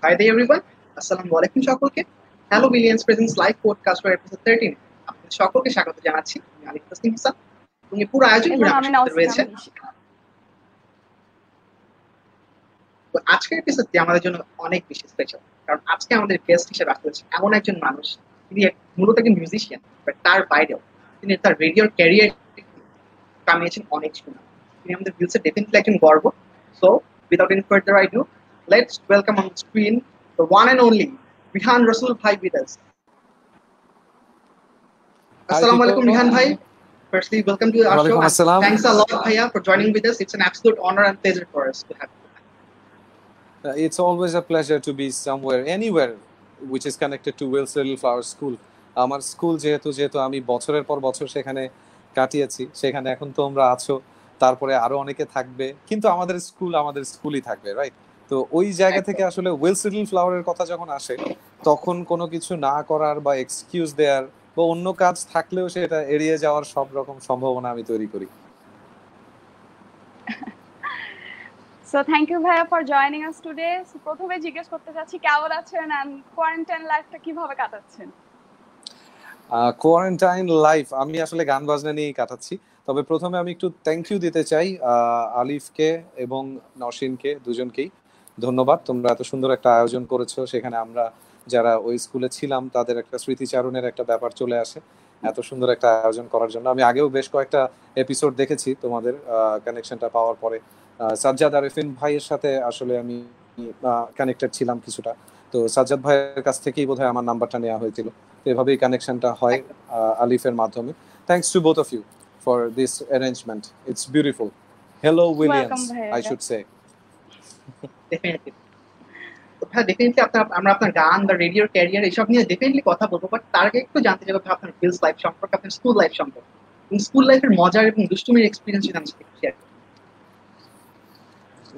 Hi there everyone. আসসালামু আলাইকুম সকলকে। Hello billions presence live podcast for episode 13 আপনাদের সকলকে স্বাগত জানাচ্ছি। আমি আলিফ তাসনিম হাসান এবং এই পুরো আয়োজন এবং জুড়ে আমার আমি সাথে নাওসিনা রয়েছে। মিশি। তো আজকের এপিসোডটি আমাদের জন্য অনেক বেশি স্পেশাল, কারণ আজকে আমাদের গেস্ট হিসেবে আসতে হচ্ছে এমন একজন মানুষ, তিনি মূলত একজন মিউজিশিয়ান, বাট তার বাইরেও তিনি তার রেডিওর ক্যারিয়ার কামিয়েছেন অনেক সুনাম। তিনি আমাদের ভিউসের ডেফিনেটলি একজন গর্ব। So without any further I do, let's welcome on screen the one and only Rihan Rasool Bhai with us. Assalamu alaikum Rihan Bhai. Firstly, welcome to our show. Thanks a lot Bhaiya for joining with us. It's an absolute honor and pleasure for us to have you. It's always a pleasure to be somewhere, anywhere which is connected to Will's Little Flower School. আমার school যেহেতু আমি বছরের পর বছর সেখানে কাটিয়েছি, সেখানে এখন তোমরা আছো, তারপরে আরো অনেকে থাকবে, কিন্তু আমাদের স্কুলই থাকবে, রাইট? তো ওই জায়গা থেকে আসলে উইলস লিটল ফ্লাওয়ারের কথা যখন আসে, তখন কোনো কিছু না করার বা এক্সকিউজ দেওয়ার বা অন্য কাজ থাকলেও সেটা এড়িয়ে যাওয়ার সব রকম সম্ভাবনা আমি তৈরি করি। So thank you ভাইয়া for joining us today. So প্রথমে জিজ্ঞেস করতে চাচ্ছি কেমন আছেন and কোয়ারেন্টাইন লাইফটা কিভাবে কাটাচ্ছেন? কোয়ারেন্টাইন লাইফ আমি আসলে গান বাজনা নিয়েই কাটাচ্ছি। তবে প্রথমে আমি একটু থ্যাংক ইউ দিতে চাই আলিফকে এবং নওশিনকে, দুজনকেই ধন্যবাদ। তোমরা এত সুন্দর একটা আয়োজন করেছো, সেখানে আমরা যারা ওই স্কুলে ছিলাম তাদের একটা স্মৃতিচারণের একটা ব্যাপার চলে আসে। এত সুন্দর একটা আয়োজন করার জন্য আমি আগেও বেশ কয়েকটা এপিসোড দেখেছি তোমাদের কানেকশনটা পাওয়ার পরে। সাজ্জাদ আরেফিন ভাইয়ের সাথে আসলে আমি কানেক্টেড ছিলাম কিছুটা, তো সাজ্জাদ ভাইয়ের কাছ থেকেই বোধহয় আমার নাম্বারটা নেওয়া হয়েছিল। এভাবেই কানেকশনটা হয় আলিফের মাধ্যমে। Thanks to both of you for this arrangement, it's beautiful. Hello Williams I should say. Definitely আমরা আপনার গান বা রেডিওর ক্যারিয়ার এসব নিয়ে ডেফিনেটলি কথা বলবো, বাট তার আগে একটু জানতে চাইবো আপনার ফিল্ডস লাইফ সম্পর্কে, আপনার স্কুল লাইফ সম্পর্কে, স্কুল লাইফের মজার এবং দুষ্টুমির এক্সপিরিয়েন্স যদি আমাদের সাথে শেয়ার করেন।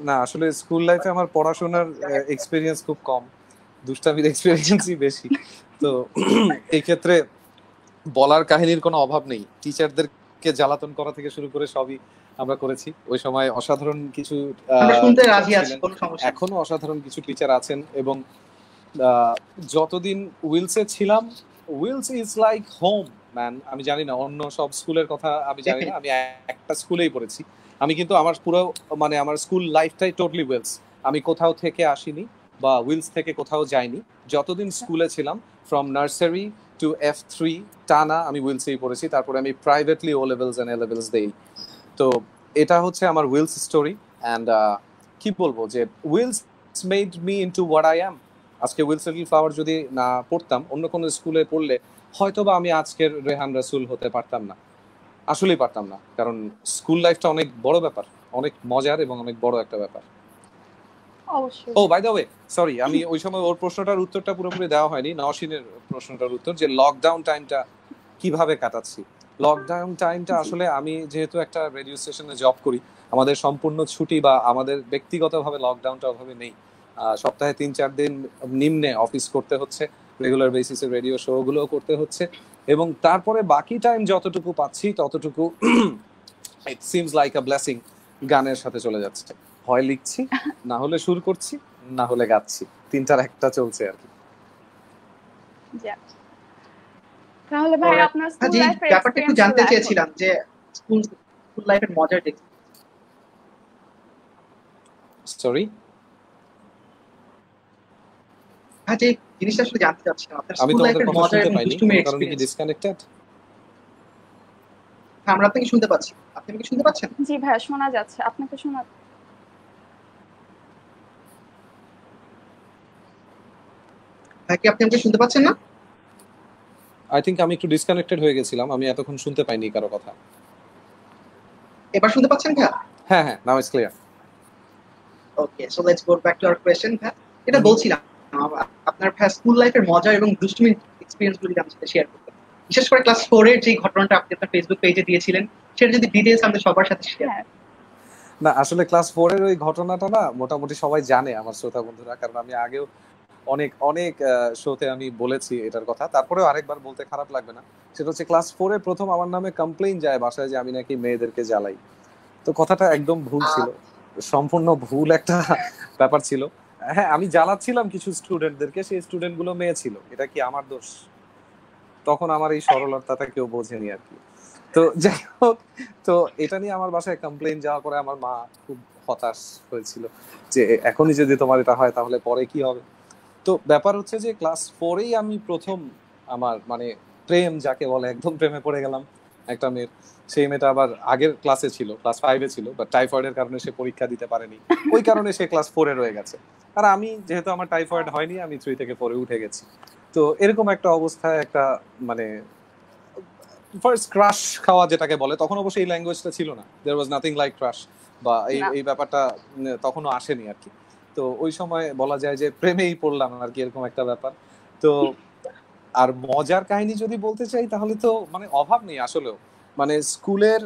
না, আসলে স্কুল লাইফে আমার পড়াশোনার এক্সপিরিয়েন্স খুব কম, দুষ্টামির এক্সপিরিয়েন্সই বেশি। তো এই ক্ষেত্রে বলার কাহিনীর কোনো অভাব নেই। টিচারদেরকে জ্বালাতন করা থেকে শুরু করে সবই আমরা করেছি। ওই সময় অসাধারণ কিছু এখনো অসাধারণ কিছু টিচার আছেন, এবং যতদিন উইলসে ছিলাম, Wills is like home man. আমি জানি না অন্য সব স্কুলের কথা, আমি জানি না, আমি একটা স্কুলেই পড়েছি। আমি কিন্তু আমার পুরো আমার স্কুল লাইফটাই টোটালি উইলস। আমি কোথাও থেকে আসিনি বা উইলস থেকে কোথাও যাইনি। যতদিন স্কুলে ছিলাম, ফ্রম নার্সারি টু F3 টানা আমি উইলসেই পড়েছি। তারপরে আমি privately O levels and A levels দেই। তো এটা হচ্ছে আমার উইলস স্টোরি। অ্যান্ড কি বলবো, যে Wills made me into what I am. আজকে উইলস লিটল ফ্লাওয়ার যদি না পড়তাম, অন্য কোনো স্কুলে পড়লে হয়তোবা আমি আজকের রেহান রাসূল হতে পারতাম না, আসলেই পারতাম না। কারণ স্কুল লাইফটা অনেক বড় ব্যাপার, অনেক মজার এবং অনেক বড় একটা ব্যাপার। ও বাই দ্য ওয়ে, সরি, আমি ওই সময় ওর প্রশ্নটার উত্তরটা পুরোপুরি দেওয়া হয়নি, নওশিনের প্রশ্নটার উত্তর, যে লকডাউন টাইমটা কিভাবে কাটাচ্ছি। লকডাউন টাইমটা আসলে আমি যেহেতু একটা রেডিও স্টেশনে জব করি, আমাদের সম্পূর্ণ ছুটি বা আমাদের ব্যক্তিগতভাবে লকডাউনটা ওভাবে নেই। সপ্তাহে 3-4 দিন নিম্নে অফিস করতে হচ্ছে, রেগুলার বেসিসে রেডিও শো গুলোও করতে হচ্ছে, এবং তারপরে বাকি টাইম যতটুকু পাচ্ছি ততটুকু it seems like a blessing, গানের সাথে চলে যাচ্ছে। হয় লিখছি, না হলে সুর করছি, না হলে গাচ্ছি, তিনটার একটা চলছে আর কি। তাহলে ভাই আপনার স্কুল লাইফের ব্যাপারটা একটু জানতে চেয়েছিলাম, যে স্কুল লাইফের মজার দিক। সরি, হ্যাঁ, যে জিনিসটা আসলে জানতে চাচ্ছিলাম, আপনার আমি স্কুল লাইফের মজার এবং দুষ্টুমির কারণ কি ডিসকানেক্টেড? হ্যাঁ, আমরা আপনাকে শুনতে পাচ্ছি। আপনি কি শুনতে পাচ্ছেন? জি ভাই, শোনা যাচ্ছে। আপনাকে শোনা কি আপনি আমাকে শুনতে পাচ্ছেন না? আই থিংক আমি একটু ডিসকানেক্টেড হয়ে গেছিলাম, আমি এতক্ষণ শুনতে পাইনি কারো কথা। এবার শুনতে পাচ্ছেন ভাই? হ্যাঁ হ্যাঁ, now it's clear. Okay, so let's go back to our question. ভাই, এটা বলছিলাম আপনার স্কুল লাইফের মজার এবং দুষ্টুমির এক্সপেরিয়েন্সগুলো যদি আমাদের সাথে শেয়ার করতেন, বিশেষ করে ক্লাস 4 এর যে ঘটনাটা আপনি আপনার ফেসবুক পেজে দিয়েছিলেন, সেটা যদি ডিটেইলস আমাদের সবার সাথে শেয়ার। না, আসলে ক্লাস 4 এর ওই ঘটনাটা না মোটামুটি সবাই জানে আমার শ্রোতা বন্ধুরা, কারণ আমি আগেও অনেক অনেক শোতে আমি বলেছি এটার কথা। তারপরেও আরেকবার বলতে খারাপ লাগবে না। সেটা হচ্ছে ক্লাস 4 এ প্রথম আমার নামে কমপ্লেইন যায় বাসায় যে আমি নাকি মেয়েদেরকে জ্বালাই। তো কথাটা একদম ভুল ছিল, সম্পূর্ণ ভুল একটা ব্যাপার ছিল। হ্যাঁ আমি জ্বালাচ্ছিলাম কিছু স্টুডেন্টদেরকে, সেই স্টুডেন্ট গুলো মেয়ে ছিল, এটা কি আমার দোষ? তখন আমার এই সরলতাটা কেউ বোঝেনি আর কি। তো যাই হোক, তো এটা নিয়ে আমার বাসায় কমপ্লেইন যাওয়ার পরে আমার মা খুব হতাশ হয়েছিল যে এখনই যদি তোমার এটা হয় তাহলে পরে কি হবে। তো ব্যাপার হচ্ছে যে ক্লাস 4-এই আমি প্রথম আমার মানে প্রেম যাকে বলে, একদম প্রেমে পড়ে গেলাম একটা মেয়ের। সেই মেয়েটা আবার আগের ক্লাসে ছিল, ক্লাস 5-এ ছিল, বাট টাইফয়েডের কারণে সে পরীক্ষা দিতে পারেনি, ওই কারণে সে ক্লাস 4-এ রয়ে গেছে। আর আমি যেহেতু আমার টাইফয়েড হয়নি, আমি 3 থেকে 4-এ উঠে গেছি। তো এরকম একটা অবস্থায় একটা মানে ফার্স্ট ক্রাশ খাওয়া যেটাকে বলে, তখন অবশ্যই এই ল্যাঙ্গুয়েজটা ছিল না, দেয়ার ওয়াজ নাথিং লাইক ক্রাশ, বা এই না। এই ব্যাপারটা তখনও আসেনি আর কি। তো ওই সময় বলা যায় যে প্রেমেই পড়লাম আর কি, এরকম একটা ব্যাপার। তো আর মজার কাহিনী যদি বলতে চাই তাহলে তো মানে অভাব নেই আসলেও। মানে স্কুলের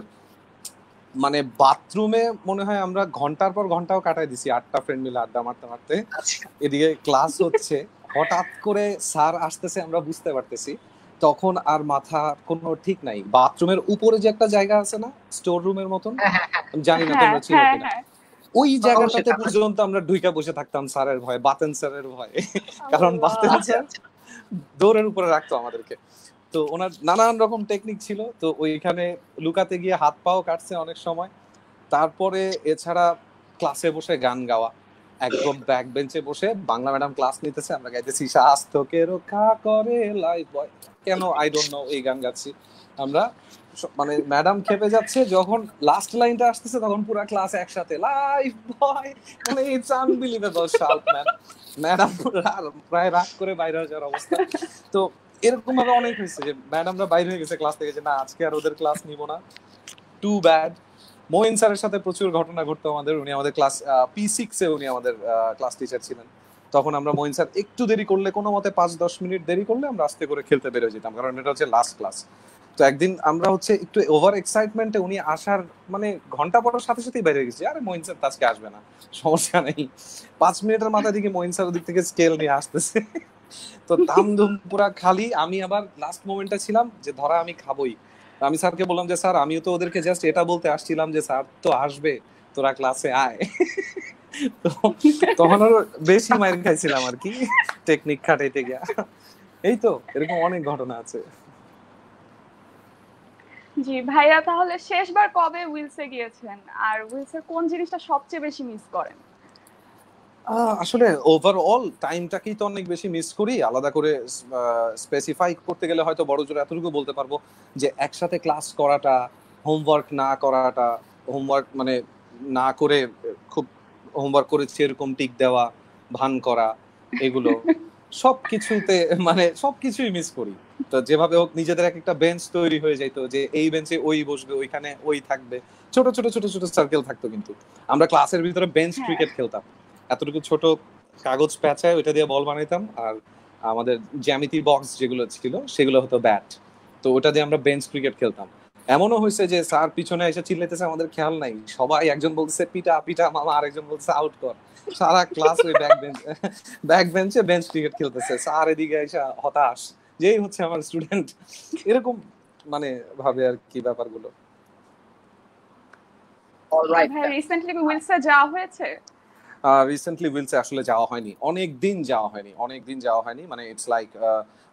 মানে বাথরুমে মনে হয় আমরা ঘন্টার পর ঘন্টাও কাটাই দিছি, 8টা ফ্রেন্ড মিলে আড্ডা মারতে মারতে। আচ্ছা এদিকে ক্লাস হচ্ছে, হঠাৎ করে স্যার আসতেছে, আমরা বুঝতে পারতেছি, তখন আর মাথা কোনো ঠিক নাই। বাথরুমের উপরে যে একটা জায়গা আছে না, স্টোর রুমের মতন, হ্যাঁ হ্যাঁ হ্যাঁ আমি জানি না হ্যাঁ তোমরা চিনো হ্যাঁ কিনা, হ্যাঁ। ওই অবশ্যই জায়গাটাতে তা তো। পর্যন্ত আমরা ঢুইকা বসে থাকতাম স্যারের ভয়ে, বাতেন স্যারের ভয়ে। কারণ বাতেন আল্লাহ। আচ্ছা স্যার আচ্ছা দৌড়ের উপরে রাখতো আমাদেরকে। তো ওনার নানান রকম টেকনিক ছিল, তো ওইখানে লুকাতে গিয়ে হাত পাও কাটছে অনেক সময়। তারপরে এছাড়া ক্লাসে বসে গান গাওয়া, একদম ব্যাক বেঞ্চে বসে বাংলা ম্যাডাম ক্লাস নিতেছে, আমরা গাইতেছি স্বাস্থ্যকে রক্ষা করে লাইফ বয়, কেন আই ডোন্ট নো এই গান গাচ্ছি আমরা। মানে ম্যাডাম খেপে যাচ্ছে, যখন লাস্ট লাইনটা আসতেছে তখন পুরো ক্লাস একসাথে লাইফ বয়, মানে it's unbelievable shout man. Madam প্রায় রাগ করে বাইরে হয়ে যাওয়ার অবস্থা। তো এরকম ভাবে অনেক হয়েছে যে ম্যাডামরা বাইরে হয়ে গেছে ক্লাস থেকে, যে না আজকে আর ওদের ক্লাস নিব না, টু ব্যাড। মোহিন স্যারের সাথে প্রচুর ঘটনা ঘটতো আমাদের, উনি আমাদের ক্লাস P6-এ উনি আমাদের ক্লাস টিচার ছিলেন। তখন আমরা মোহিন স্যার একটু দেরি করলে, কোনো মতে 5-10 মিনিট দেরি করলে আমরা আস্তে করে খেলতে বেরোয় যেতাম, কারণ এটা হচ্ছে লাস্ট ক্লাস। তো একদিন আমরা হচ্ছে একটু ওভার এক্সাইটমেন্টে উনি আসার মানে ঘন্টা পড়ার সাথে সাথেই বাইরে গেছি, আরে মোহিন স্যার আজকে আসবে না, সমস্যা নেই। 5 মিনিটের মাথায় দিকে মোহিন স্যার ওদিক থেকে স্কেল নিয়ে আসতেছে, তো দামধুম পুরা খালি। আমি আবার লাস্ট মোমেন্টে ছিলাম যে ধরা আমি খাবোই। আমি স্যারকে বললাম যে স্যার আমিও তো ওদেরকে জাস্ট এটা বলতে আসছিলাম যে স্যার তো আসবে, তোরা ক্লাসে আয়। তো তখন আরো বেশি মাইর খাইছিলাম আর কি, টেকনিক খাটাইতে গিয়া। এই তো এরকম অনেক ঘটনা আছে। জি ভাইয়া, তাহলে শেষবার কবে উইলসে গিয়েছেন, আর উইলসের কোন জিনিসটা সবচেয়ে বেশি মিস করেন? আসলে ওভারঅল টাইমটাকেই তো অনেক বেশি মিস করি। আলাদা করে স্পেসিফাই করতে গেলে হয়তো বড় জোর এতটুকু বলতে পারবো যে একসাথে ক্লাস করাটা, হোমওয়ার্ক না করাটা, হোমওয়ার্ক মানে না করে খুব হোমওয়ার্ক করেছি এরকম টিক দেওয়া, ভান করা, এগুলো সবকিছুতে মানে সবকিছুই মিস করি। তো যেভাবে হোক নিজেদের একটা বেঞ্চ তৈরি হয়ে যাইতো, যে এই বেঞ্চে ওই বসবে, ওইখানে ওই থাকবে, ছোট ছোট ছোট ছোট সার্কেল থাকতো। কিন্তু আমরা ক্লাসের ভিতরে বেঞ্চ হ্যাঁ। ক্রিকেট খেলতাম, এতটুকু ছোট কাগজ প্যাঁচায় ওইটা দিয়ে বল বানাইতাম, আর আমাদের জ্যামিতি বক্স যেগুলো ছিল সেগুলো হতো ব্যাট। তো ওটা দিয়ে আমরা বেঞ্চ ক্রিকেট খেলতাম। এমনও হয়েছে যে স্যার পিছনে এসে চিল্লাইতেছে, আমাদের খেয়াল নাই, সবাই একজন বলছে পিটা পিটা মামা, আরেকজন বলছে আউট কর, সারা ক্লাস ওই ব্যাক বেঞ্চে বেঞ্চ ক্রিকেট খেলতেছে, স্যার এদিকে এসে হতাশ, যেই হচ্ছে আমার স্টুডেন্ট, এরকম মানে ভাবে আর কি ব্যাপারগুলো। অলরাইট ভাই রিসেন্টলি উইলসে যাওয়া হয়েছে? রিসেন্টলি উইলসে আসলে যাওয়া হয়নি, অনেক দিন যাওয়া হয়নি। মানে ইটস লাইক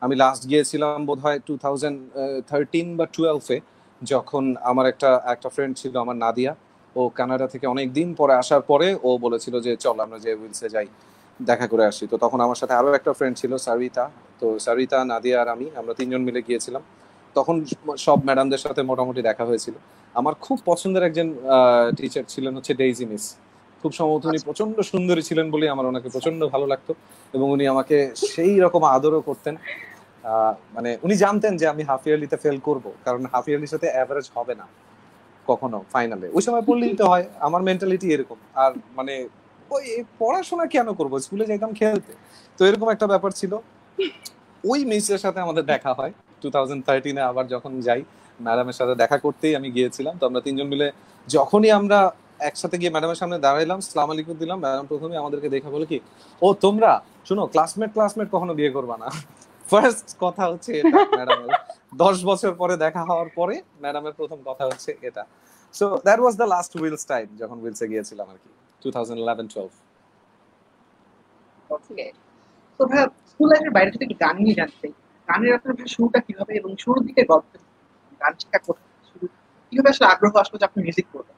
আমি লাস্ট গিয়েছিলাম বোধহয় 2013 বা 12-এ, যখন আমার একটা ফ্রেন্ড ছিল আমার, নাদিয়া, ও কানাডা থেকে অনেক দিন পরে আসার পরে ও বলেছিল যে চল আমরা যে উইলসে যাই, দেখা করে আসি। তো তখন আমার সাথে আরো একটা ফ্রেন্ড ছিল, সারিতা। তো সারিতা, নাদিয়া আর আমরা 3জন মিলে গিয়েছিলাম। তখন সব ম্যাডামদের সাথে মোটামুটি দেখা হয়েছিল। আমার খুব পছন্দের একজন টিচার ছিলেন হচ্ছে ডেইজি মিস। খুব সম্ভবত উনি প্রচন্ড সুন্দরী ছিলেন বলে আমার ওনাকে প্রচন্ড ভালো লাগতো, এবং উনি আমাকে সেই রকম আদরও করতেন। মানে উনি জানতেন যে আমি হাফ ইয়ারলিতে ফেল করব, কারণ হাফ ইয়ারলির সাথে অ্যাভারেজ হবে না কখনো ফাইনালে, ওই সময় পড়লেই তো হয়, আমার মেন্টালিটি এরকম। আর মানে ওই পড়াশোনা কেন করবো, স্কুলে যাইতাম খেলতে। তো এরকম একটা ব্যাপার ছিল। ওই মিসের সাথে আমাদের দেখা হয় 2013-এ, আবার যখন যাই ম্যাডামের সাথে দেখা করতেই আমি গিয়েছিলাম। তো আমরা 3জন মিলে যখনই আমরা একসাথে গিয়ে ম্যাডামের সামনে দাঁড়াইলাম, সালাম আলাইকুম দিলাম, ম্যাডাম প্রথমে আমাদেরকে দেখা বলে কি, ও তোমরা শুনো, ক্লাসমেট কখনো বিয়ে করবা না। ফার্স্ট কথা হচ্ছে এটা ম্যাডামের, 10 বছর পরে দেখা হওয়ার পরে ম্যাডামের প্রথম কথা হচ্ছে এটা। So that was the last Wills time, যখন উইলসে গিয়েছিলাম আর কি, 2011-12। ওকে। তো ভাইয়া স্কুল লাইফের বাইরে যদি একটু গান নিয়ে জানতে চাই, গানের আপনার ভাই শুরুটা কিভাবে এবং শুরুর দিকে গল্প গান শেখা কোথা থেকে শুরু, কিভাবে আসলে আগ্রহ আসলো যে আপনি মিউজিক করবেন?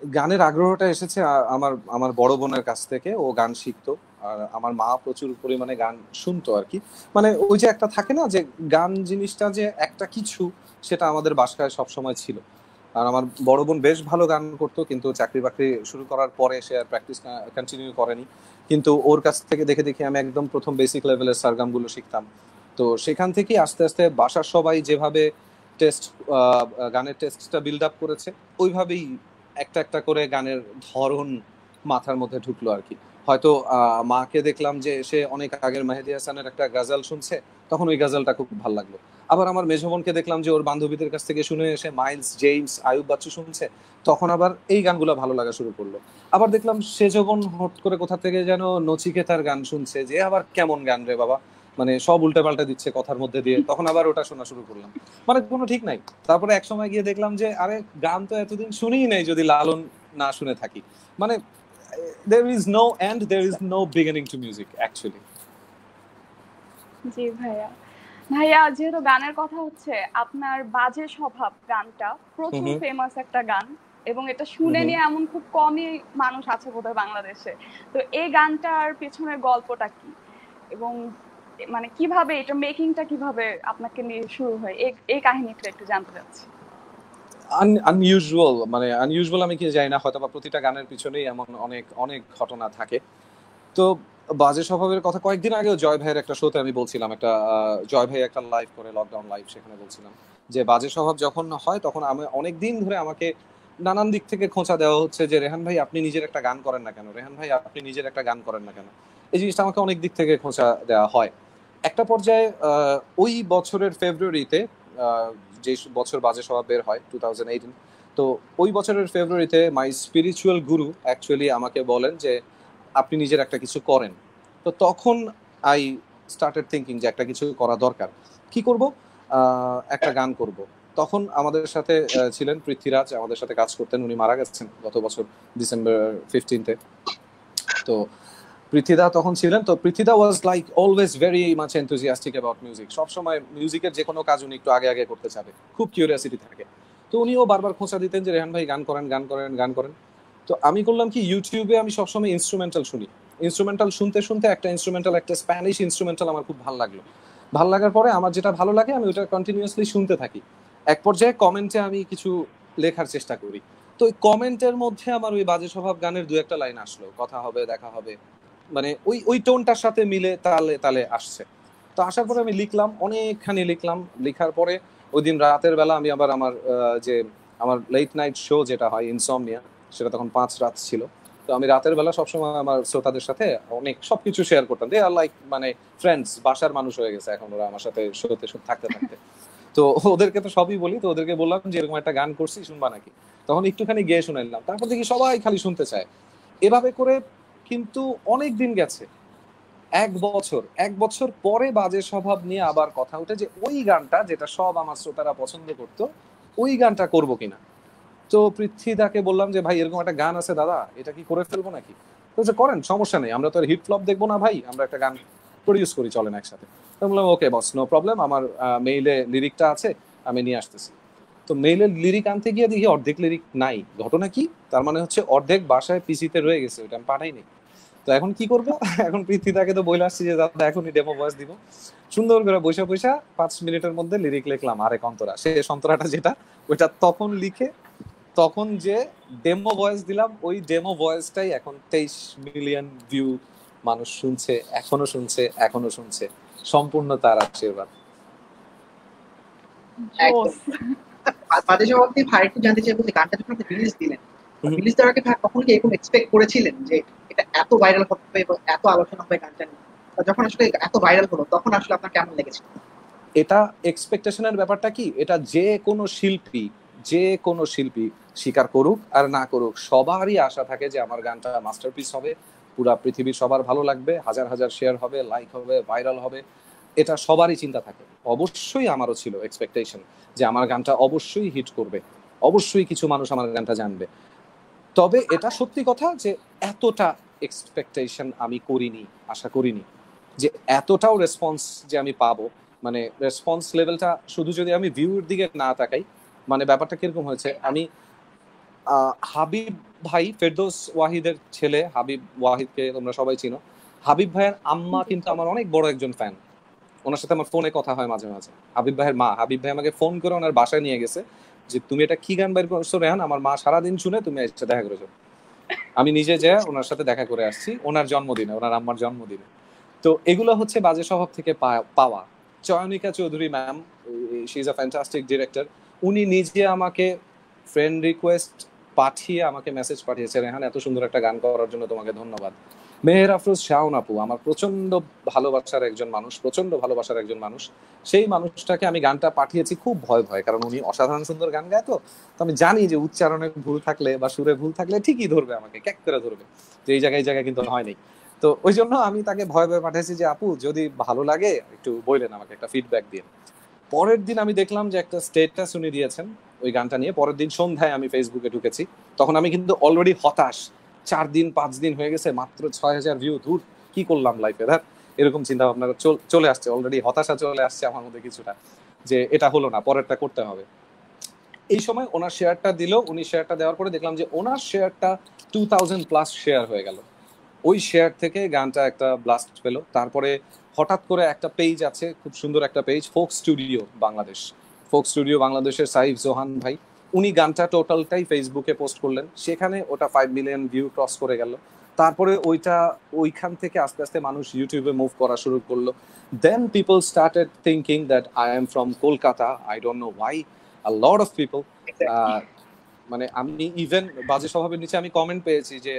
গানের আগ্রহটা এসেছে আমার আমার বড় বোনের কাছ থেকে। ও গান শিখতো, আর আমার মা প্রচুর পরিমাণে গান শুনতো আর কি। মানে ওই যে একটা থাকে না যে গান জিনিসটা যে একটা কিছু, সেটা আমাদের বাসায় সবসময় ছিল। আর আমার বড় বোন বেশ ভালো গান করতো, কিন্তু চাকরি বাকরি শুরু করার পরে সে আর প্র্যাকটিস কন্টিনিউ করেনি। কিন্তু ওর কাছ থেকে দেখে দেখে আমি একদম প্রথম বেসিক লেভেলের সারগামগুলো শিখতাম। তো সেখান থেকেই আস্তে আস্তে বাসার সবাই যেভাবে টেস্ট গানের টেস্টটা বিল্ড আপ করেছে, ওইভাবেই একটা একটা করে গানের ধরন মাথার মধ্যে ঢুকলো আর কি। হয়তো মাকে দেখলাম যে সে অনেক আগের মেহেদী হাসানের একটা গাজাল শুনছে, তখন ওই গাজালটা খুব ভালো লাগলো। আবার আমার মেজো বোনকে দেখলাম যে ওর বান্ধবীদের কাছ থেকে শুনে এসে মাইলস, জেমস, আয়ুব বাচ্চু শুনছে, তখন আবার এই গানগুলো ভালো লাগা শুরু করলো। আবার দেখলাম সেজো বোন হট করে কোথা থেকে যেন নচিকেতার গান শুনছে, যে আবার কেমন গান রে বাবা, মানে সব উল্টে পাল্টা দিচ্ছে কথার মধ্যে দিয়ে, তখন আবার ওটা শোনা শুরু করলাম। মানে কোনো ঠিক নাই। তারপরে এক সময় গিয়ে দেখলাম যে আরে গান তো এতদিন শুনেই নাই যদি লালন না শুনে থাকি। মানে there is no end, there is no beginning to music actually. জি ভাইয়া। ভাইয়া যেহেতু গানের কথা হচ্ছে, আপনার বাজে স্বভাব গানটা প্রচুর ফেমাস একটা গান, এবং এটা শুনে নিয়ে এমন খুব কমই মানুষ আছে বোধহয় বাংলাদেশে। তো এই গানটার পেছনের গল্পটা কি, এবং মানে কিভাবে এটা মেকিংটা কিভাবে আপনাকে নিয়ে শুরু হয়, এই কাহিনীটা একটু জানতে চাচ্ছি। আনইউজুয়াল, মানে আনইউজুয়াল আমি কি জানি না, হয়তো বা প্রতিটা গানের পিছনেই এমন অনেক অনেক ঘটনা থাকে। তো বাজে স্বভাবের কথা কয়েকদিন আগেও জয় ভাইয়ের একটা শোতে আমি বলছিলাম, একটা জয় ভাই একটা লাইভ করে, লকডাউন লাইভ, সেখানে বলছিলাম যে বাজে স্বভাব যখন হয় তখন আমি অনেক দিন ধরে আমাকে নানান দিক থেকে খোঁচা দেওয়া হচ্ছে যে রেহান ভাই আপনি নিজের একটা গান করেন না কেন, রেহান ভাই আপনি নিজের একটা গান করেন না কেন। এই জিনিসটা আমাকে অনেক দিক থেকে খোঁচা দেওয়া হয়। একটা পর্যায়ে ওই বছরের ফেব্রুয়ারিতে, যে বছর বাজে স্বভাব বের হয় 2018, তো ওই বছরের ফেব্রুয়ারিতে মাই স্পিরিচুয়াল গুরু অ্যাকচুয়ালি আমাকে বলেন যে আপনি নিজের একটা কিছু করেন। তো তখন আই স্টার্টেড থিঙ্কিং যে একটা কিছু করা দরকার। কি করব? একটা গান করব। তখন আমাদের সাথে ছিলেন পৃথ্বীরাজ, আমাদের সাথে কাজ করতেন, উনি মারা গেছেন গত বছর ডিসেম্বর 15-এ। তো পৃথ্বীদা তখন ছিলেন। তো পৃথ্বীদা was like always very much enthusiastic about music. সবসময় মিউজিকের যে কোনো কাজ উনি একটু আগে আগে করতে চাবে, খুব কিউরিয়াসিটি থাকে। তো উনিও বারবার খোঁচা দিতেন যে রেহান ভাই গান করেন, গান করেন, গান করেন। তো আমি করলাম কি, ইউটিউবে আমি সবসময় ইনস্ট্রুমেন্টাল শুনি। ইনস্ট্রুমেন্টাল শুনতে শুনতে একটা ইনস্ট্রুমেন্টাল, একটা স্প্যানিশ ইনস্ট্রুমেন্টাল আমার খুব ভালো লাগলো। ভালো লাগার পরে আমার যেটা ভালো লাগে আমি ওটা কন্টিনিউয়াসলি শুনতে থাকি। এক পর্যায়ে কমেন্টে আমি কিছু লেখার চেষ্টা করি। তো ওই কমেন্টের মধ্যে আমার ওই বাজে স্বভাব গানের দু একটা লাইন আসলো, কথা হবে, দেখা হবে, মানে ওই ওই টোনটার সাথে মিলে তালে তালে আসছে। তো আসার পরে আমি লিখলাম, অনেকখানি লিখলাম। লিখার পরে ওই দিন রাতের বেলা আমি আবার আমার যে আমার লেট নাইট শো যেটা হয় ইনসমনিয়া, সেটা তখন 5 রাত ছিল। তো আমি রাতের বেলা সবসময় আমার শ্রোতাদের সাথে অনেক সবকিছু শেয়ার করতাম। দে আর লাইক মানে ফ্রেন্ডস, বাসার মানুষ হয়ে গেছে এখন ওরা আমার সাথে শোতে থাকতে থাকতে। তো ওদেরকে তো সবই বলি। তো ওদেরকে বললাম যে এরকম একটা গান করছি, শুনবা নাকি? তখন একটুখানি গেয়ে শুনাইলাম, তারপর দেখি সবাই খালি শুনতে চায়। এভাবে করে কিন্তু অনেক দিন গেছে। 1 বছর পরে বাজে স্বভাব নিয়ে আবার কথা উঠে যে ওই গানটা যেটা সব আমার শ্রোতারা পছন্দ করতো, ওই গানটা করবো কিনা। তো পৃথ্বীদাকে বললাম যে ভাই এরকম একটা গান আছে দাদা, এটা কি করে ফেলবো নাকি? তো যে করেন, সমস্যা নেই, আমরা তো আর হিট ফ্লপ দেখবো না ভাই, আমরা একটা গান প্রডিউস করি, চলেন একসাথে। তো বললাম ওকে বস, নো প্রবলেম, আমার মেইলে লিরিকটা আছে, আমি নিয়ে আসতেছি। তো মেইলের লিরিক আনতে গিয়ে দেখি অর্ধেক লিরিক নাই। ঘটনা কি? তার মানে হচ্ছে অর্ধেক বাসায় পিসিতে রয়ে গেছে, ওটা আমি পাঠাইনি। তো এখন কি করবো? এখন পৃথ্বীদাকে তো বলে আসছি যে দাদা এখনই ডেমো ভয়েস দিব। সুন্দর করে বৈশা বৈশা 5 মিনিটের মধ্যে লিরিক লিখলাম আরেক অন্তরা, সে অন্তরাটা যেটা, ওইটা তখন লিখে তখন যে ডেমো ভয়েস দিলাম, ওই ডেমো ভয়েসটাই এখন 23 মিলিয়ন ভিউ, মানুষ শুনছে, এখনো শুনছে, এখনো শুনছে, সম্পূর্ণ তার আশীর্বাদ। বাজে স্বভাব নিয়ে ভাই একটু জানতে চাইবো যে গানটা যখন আপনি রিলিজ দিলেন, রিলিজ দেওয়ার আগে ভাই কখনো কি এরকম এক্সপেক্ট করেছিলেন যে এটা এত ভাইরাল হবে এবং এত আলোচনা হবে গানটা নিয়ে? যখন আসলে এত ভাইরাল হলো তখন আসলে আপনার কেমন লেগেছিল? এটা এক্সপেকটেশনের ব্যাপারটা কি, এটা যে কোনো শিল্পী স্বীকার করুক আর না করুক, সবারই আশা থাকে যে আমার গানটা মাস্টারপিস হবে, পুরা পৃথিবীর সবার ভালো লাগবে, হাজার হাজার শেয়ার হবে, লাইক হবে, ভাইরাল হবে, এটা সবারই চিন্তা থাকে। অবশ্যই আমারও ছিল এক্সপেকটেশন যে আমার গানটা অবশ্যই হিট করবে, অবশ্যই কিছু মানুষ আমার গানটা জানবে। তবে এটা সত্যি কথা যে এতটা এক্সপেকটেশন আমি করিনি, আশা করিনি যে এতটাও রেসপন্স যে আমি পাবো। মানে রেসপন্স লেভেলটা শুধু যদি আমি ভিউর দিকে না তাকাই, মানে ব্যাপারটা কিরকম হয়েছে, আমি হাবিব ভাই, ফেরদৌস ওয়াহিদের ছেলে হাবিব ওয়াহিদকে তোমরা সবাই চিনো, হাবিব ভাইয়ের আম্মা কিন্তু আমার অনেক বড় একজন ফ্যান। ওনার সাথে আমার ফোনে কথা হয় মাঝে মাঝে। হাবিব ভাইয়ের মা, হাবিব ভাই আমাকে ফোন করে ওনার বাসায় নিয়ে গেছে যে তুমি এটা কি গান বের করছো রেহান, আমার মা সারাদিন শুনে, তুমি এসে দেখা করেছো। আমি নিজে যে ওনার সাথে দেখা করে আসছি ওনার জন্মদিনে, ওনার আম্মার জন্মদিনে। তো এগুলো হচ্ছে বাজে স্বভাব থেকে পাওয়া। Chayanika Chowdhury ma'am, she is a fantastic director, উনি নিজে আমাকে ফ্রেন্ড রিকোয়েস্ট পাঠিয়ে আমাকে মেসেজ পাঠিয়েছে, রেহান এত সুন্দর একটা গান করার জন্য তোমাকে ধন্যবাদ। মেহের আফরোজ শাওন আপু আমার প্রচন্ড ভালোবাসার একজন মানুষ, প্রচন্ড ভালোবাসার একজন মানুষ। সেই মানুষটাকে আমি গানটা পাঠিয়েছি খুব ভয় ভয়, কারণ উনি অসাধারণ সুন্দর গান গায়। তো আমি জানি যে উচ্চারণে ভুল থাকলে বা সুরে ভুল থাকলে ঠিকই ধরবে, আমাকে ক্যাক করে ধরবে, তো এই জায়গায় কিন্তু হয়নি। তো ওই জন্য আমি তাকে ভয় ভয় পাঠিয়েছি যে আপু যদি ভালো লাগে একটু বললেন, আমাকে একটা ফিডব্যাক দিয়ে। পরের দিন আমি দেখলাম যে একটা স্টেটাস উনি দিয়েছেন ওই গানটা নিয়ে। পরের দিন সন্ধ্যায় আমি ফেসবুকে ঢুকেছি, তখন আমি কিন্তু অলরেডি হতাশ। 4 দিন 5 দিন হয়ে গেছে, মাত্র 6000 ভিউ, ধুর কি করলাম লাইফে, ধর এরকম চিন্তা ভাবনা চলে আসছে, অলরেডি হতাশা চলে আসছে আমার মধ্যে কিছুটা, যে এটা হলো না, পরেরটা করতে হবে। এই সময় ওনার শেয়ারটা দিল, উনি শেয়ারটা দেওয়ার পরে দেখলাম যে ওনার শেয়ারটা 2000+ শেয়ার হয়ে গেল। ওই শেয়ার থেকে গানটা একটা ব্লাস্ট পেল। তারপরে হঠাৎ করে একটা পেজ আছে, খুব সুন্দর একটা page, folk studio Bangladesh, folk studio বাংলাদেশের সাইফ জোহান ভাই, উনি গানটা টোটালটাই ফেসবুকে পোস্ট করলেন, সেখানে ওটা 5 মিলিয়ন ভিউ ক্রস করে গেল। তারপরে ওইখান থেকে আস্তে আস্তে মানুষ ইউটিউবে মুভ করা শুরু করলো। Then people started thinking that I am from Kolkata, I don't know why, a lot of people. মানে আমি ইভেন বাজে স্বভাবের নিচে আমি কমেন্ট পেয়েছি যে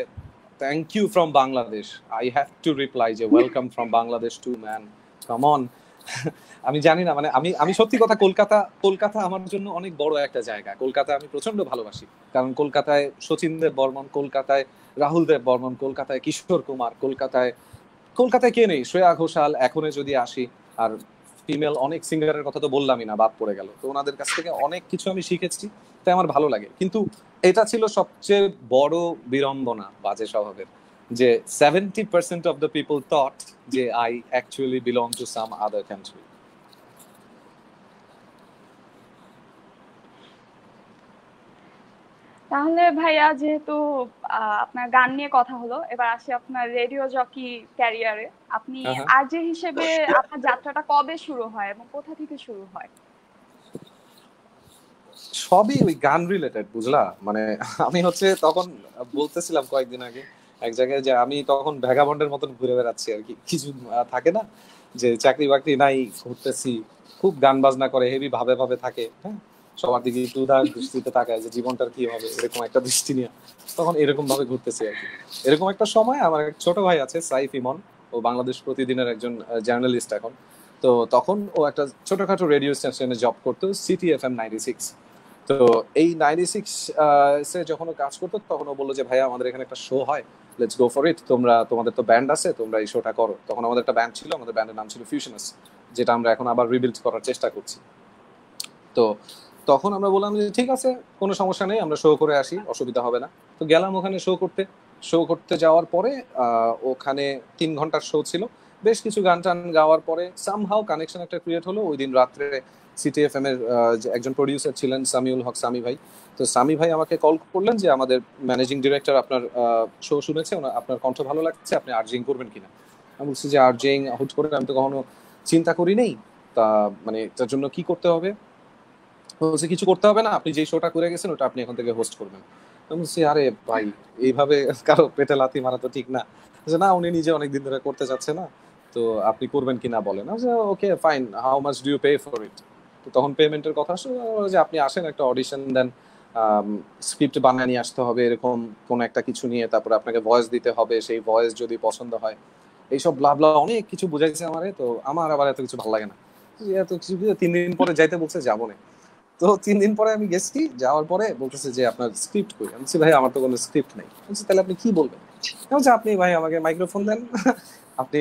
thank you from Bangladesh. I have to reply যে welcome from Bangladesh too man, come on. আমি জানি না, মানে আমি সত্যি কথা, কলকাতা আমার জন্য অনেক বড় একটা জায়গা। কলকাতা আমি প্রচন্ড ভালোবাসি, কারণ কলকাতায় শচীন দেব বর্মন, কলকাতায় রাহুল দেব বর্মন, কলকাতায় কিশোর কুমার, কলকাতায় কে নেই, শ্রেয়া ঘোষাল, এখনো যদি আসি, আর ফিমেল অনেক সিঙ্গারের কথা তো বললামই না, বাদ পড়ে গেল। তো ওনাদের কাছ থেকে অনেক কিছু আমি শিখেছি, তাই আমার ভালো লাগে। কিন্তু এটা ছিল সবচেয়ে বড় বিড়ম্বনা বাজে স্বভাবের, যে 70% অফ দ্য পিপল থট যে I actually belong to some other country. তাহলে ভাইয়া, যেহেতু আপনার গান নিয়ে কথা হলো, এবার আসি আপনার রেডিও জকি ক্যারিয়ারে। আপনি আরজে হিসেবে আপনার যাত্রাটা কবে শুরু হয় এবং কোথা থেকে শুরু হয়? সবই ওই গান রিলেটেড, বুঝলা। মানে আমি হচ্ছে তখন বলতেছিলাম কয়েকদিন আগে এক জায়গায় যে আমি তখন ভ্যাগাবন্ডের মতন ঘুরে বেড়াচ্ছি আর কি। কিছু থাকে না যে চাকরি বাকরি নাই, ঘুরতেছি, খুব গান বাজনা করে, হেভি ভাবে ভাবে থাকে, হ্যাঁ, সবার দিকে একটু উদার দৃষ্টিতে তাকায় যে জীবনটার কি হবে, এরকম একটা দৃষ্টি নিয়ে তখন এরকম ভাবে ঘুরতেছি আর কি। এরকম একটা সময় আমার এক ছোট ভাই আছে সাইফ ইমন, ও বাংলাদেশ প্রতিদিনের একজন জার্নালিস্ট এখন। তো তখন ও একটা ছোটখাটো রেডিও স্টেশনে জব করতো, সিটি FM 96। তো এই 96 যখন ও কাজ করতো তখন ও বললো যে ভাইয়া আমাদের এখানে একটা শো হয়, লেটস গো ফর ইট, তোমাদের তো ব্যান্ড আছে, তোমরা এই শোটা করো। তখন আমাদের একটা ব্যান্ড ছিল, আমাদের ব্যান্ডের নাম ছিল ফিউশনাস, যেটা আমরা এখন আবার রিবিল্ড করার চেষ্টা করছি। তো তখন আমরা বললাম যে ঠিক আছে, কোনো সমস্যা নেই, আমরা শো করে আসি, অসুবিধা হবে না। তো গেলাম ওখানে শো করতে যাওয়ার পরে ওখানে 3 ঘন্টার শো ছিল। বেশ কিছু গান টান গাওয়ার পরে সামহাউ কানেকশন একটা ক্রিয়েট হলো। ওই দিন রাত্রে সিটি FM এর একজন প্রডিউসার ছিলেন সামিউল হক, সামি ভাই। তো সামি ভাই আমাকে কল করলেন যে আমাদের ম্যানেজিং ডিরেক্টর আপনার শো শুনেছে, আপনার কণ্ঠ ভালো লাগছে, আপনি আর্জিং করবেন কিনা। আমি বলছি যে আর্জিং হুট করে আমি তো কখনো চিন্তা করি নেই, তা মানে তার জন্য কি করতে হবে? বলছে কিছু করতে হবে না, আপনি যে শোটা করে গেছেন ওটা আপনি এখন থেকে হোস্ট করবেন। আমি বলছি আরে ভাই, এইভাবে কারো পেটে লাথি মারা তো ঠিক না। না, উনি নিজে অনেকদিন ধরে করতে চাচ্ছে না, তো আপনি করবেন কিনা বলেন। Okay fine, how much do you pay for it? তো তখন পেমেন্টের কথা আসলে যে আপনি আসেন, একটা অডিশন দেন, স্ক্রিপ্ট বানিয়ে নিয়ে আসতে হবে, এরকম কোন একটা কিছু নিয়ে, তারপর আপনাকে ভয়েস দিতে হবে, সেই ভয়েস যদি পছন্দ হয়, এইসব ব্লা ব্লা অনেক কিছু বুঝাইছে আমারে। তো আমার আবার এত কিছু ভালো লাগে না, এত কিছু 3 দিন পরে যাইতে বলছে, যাবো না। তো 3 দিন পরে আমি গেছি, যাওয়ার পরে বলতেছে যে আপনার স্ক্রিপ্ট কই? আমি বলছি ভাই আমার তো কোনো স্ক্রিপ্ট নেই। বলছি তাহলে আপনি কি বলবেন? বলছে আপনি ভাই আমাকে মাইক্রোফোন দেন, আপনি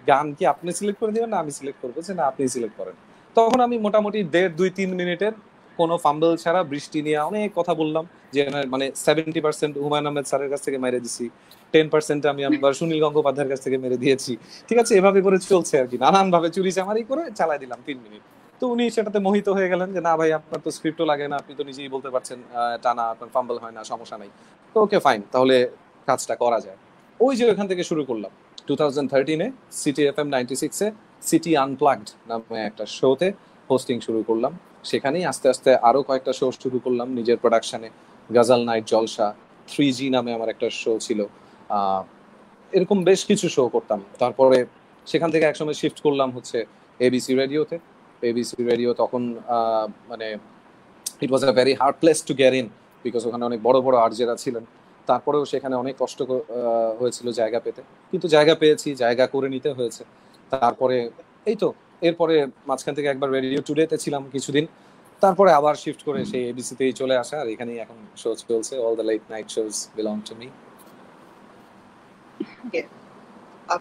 গান কি আপনি সিলেক্ট করে দিবেন না আমি সিলেক্ট করবো? যে না আপনি সিলেক্ট করেন। তখন আমি মোটামুটি 1.5-2-3 মিনিটের কোনো ফাম্বল ছাড়া বৃষ্টি নিয়ে অনেক কথা বললাম, যে মানে 70% হুমায়ুন আহমেদ স্যারের কাছ থেকে মেরে দিছি, 10% আমি আবার সুনীল গঙ্গোপাধ্যায়ের কাছ থেকে মেরে দিয়েছি। ঠিক আছে, এভাবে করে চলছে আর কি, নানান ভাবে চুরি চামারি করে চালাই দিলাম 3 মিনিট। তো উনি সেটাতে মোহিত হয়ে গেলেন যে না ভাই আপনার তো স্ক্রিপ্টও লাগে না, আপনি তো নিজেই বলতে পারছেন টানা, আপনার ফাম্বল হয় না, সমস্যা নাই। তো ওকে ফাইন, তাহলে কাজটা করা যায়। ওই যে ওখান থেকে শুরু করলাম 2013-এ সিটি FM 96-এ সিটি আনপ্লাগড নামে একটা শোতে হোস্টিং শুরু করলাম। সেখানেই আস্তে আস্তে আরো কয়েকটা শো শুরু করলাম নিজের প্রোডাকশনে। গাজাল নাইট জলসা, 3G নামে আমার একটা শো ছিল, এরকম বেশ কিছু শো করতাম। তারপরে সেখান থেকে একসময় শিফট করলাম হচ্ছে এবিসি রেডিওতে। এবিসি রেডিও তখন মানে it was a very hard place to get in, because ওখানে অনেক বড় বড় আরজেরা ছিলেন। তারপরেও সেখানে অনেক কষ্ট হয়েছিল জায়গা পেতে, কিন্তু জায়গা পেয়েছি, জায়গা করে নিতে হয়েছে। তারপরে এই তো, এরপরে মাঝখান থেকে একবার রেডিও টুডেতে ছিলাম কিছুদিন, তারপরে আবার শিফট করে সেই এবিসিতেই চলে আসা, আর এখানেই এখন শো চলছে। All the late night shows belong to me.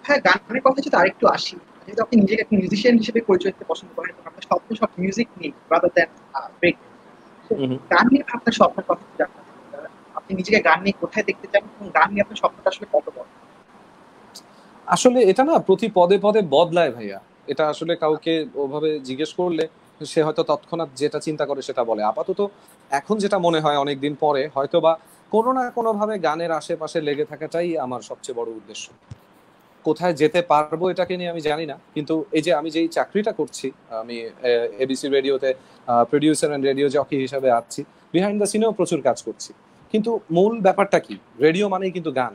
ভাই গানের কথা যদি আরেকটু আসি, যেহেতু আপনি নিজেকে একটা মিউজিশিয়ান হিসেবে পরিচয় দিতে পছন্দ করেন এবং আপনার স্বপ্ন সব মিউজিক নিয়ে রাদার দ্যান ব্রেক, গান নিয়ে আপনার স্বপ্নের কথা কি জানতে চান? আপনি নিজেকে গান নিয়ে কোথায় দেখতে চান এবং গান নিয়ে আপনার স্বপ্নটা আসলে কত বড়? আসলে এটা না প্রতি পদে পদে বদলায় ভাইয়া। এটা আসলে কাউকে ওভাবে জিজ্ঞেস করলে সে হয়তো তৎক্ষণাৎ যেটা চিন্তা করে সেটা বলে। আপাতত এখন যেটা মনে হয় অনেকদিন পরে, হয়তো বা কোনো না কোনো ভাবে গানের আশেপাশে লেগে থাকাটাই আমার সবচেয়ে বড় উদ্দেশ্য। কোথায় যেতে পারবো এটাকে নিয়ে আমি জানি না, কিন্তু এই যে আমি যেই চাকরিটা করছি, আমি এবিসি রেডিওতে প্রোডিউসার অ্যান্ড রেডিও জকি হিসাবে আছি, বিহাইন্ড দ্য সিনেও প্রচুর কাজ করছি। কিন্তু মূল ব্যাপারটা কি, রেডিও মানেই কিন্তু গান।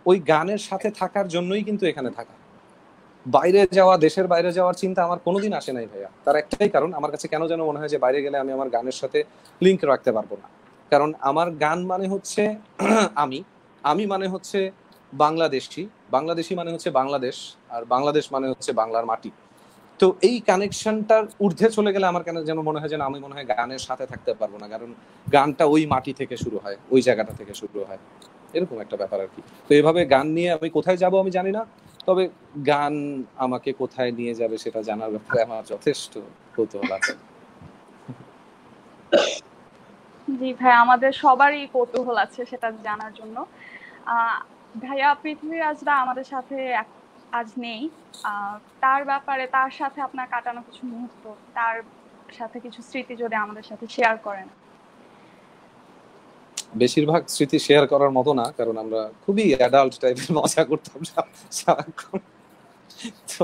ওই গানের সাথে থাকার জন্যই কিন্তু এখানে থাকা। বাইরে যাওয়া, দেশের বাইরে যাওয়ার চিন্তা আমার কোনোদিন আসে নাই ভাইয়া। তার একটাই কারণ, আমার কাছে কেন যেন মনে হয় যে বাইরে গেলে আমি আমার গানের সাথে লিঙ্ক রাখতে পারবো না। কারণ আমার গান মানে হচ্ছে আমি, আমি মানে হচ্ছে বাংলাদেশি, বাংলাদেশি মানে হচ্ছে বাংলাদেশ, আর বাংলাদেশ মানে হচ্ছে বাংলার মাটি। তো এই কানেকশনটার ঊর্ধ্বে চলে গেলে আমার কেন যেন মনে হয় যে আমি মনে হয় গানের সাথে থাকতে পারবো না, কারণ গানটা ওই মাটি থেকে শুরু হয়, ওই জায়গাটা থেকে শুরু হয়, এরকম একটা ব্যাপার আর কি। তো এভাবে গান নিয়ে আমি কোথায় যাব আমি জানি না, তবে গান আমাকে কোথায় নিয়ে যাবে সেটা জানার ব্যাপারে আমার যথেষ্ট কৌতূহল আছে। জি ভাই, আমাদের সবারই কৌতূহল আছে সেটা জানার জন্য। ভাইয়া পৃথ্বীরাজরা আমাদের সাথে আজ নেই, তার ব্যাপারে, তার সাথে আপনার কাটানো কিছু মুহূর্ত, তার সাথে কিছু স্মৃতি যদি আমাদের সাথে শেয়ার করেন। বেশিরভাগ স্মৃতি শেয়ার করার মতো না, কারণ আমরা খুবই অ্যাডাল্ট টাইপের মজা করতাম সারাক্ষণ। তো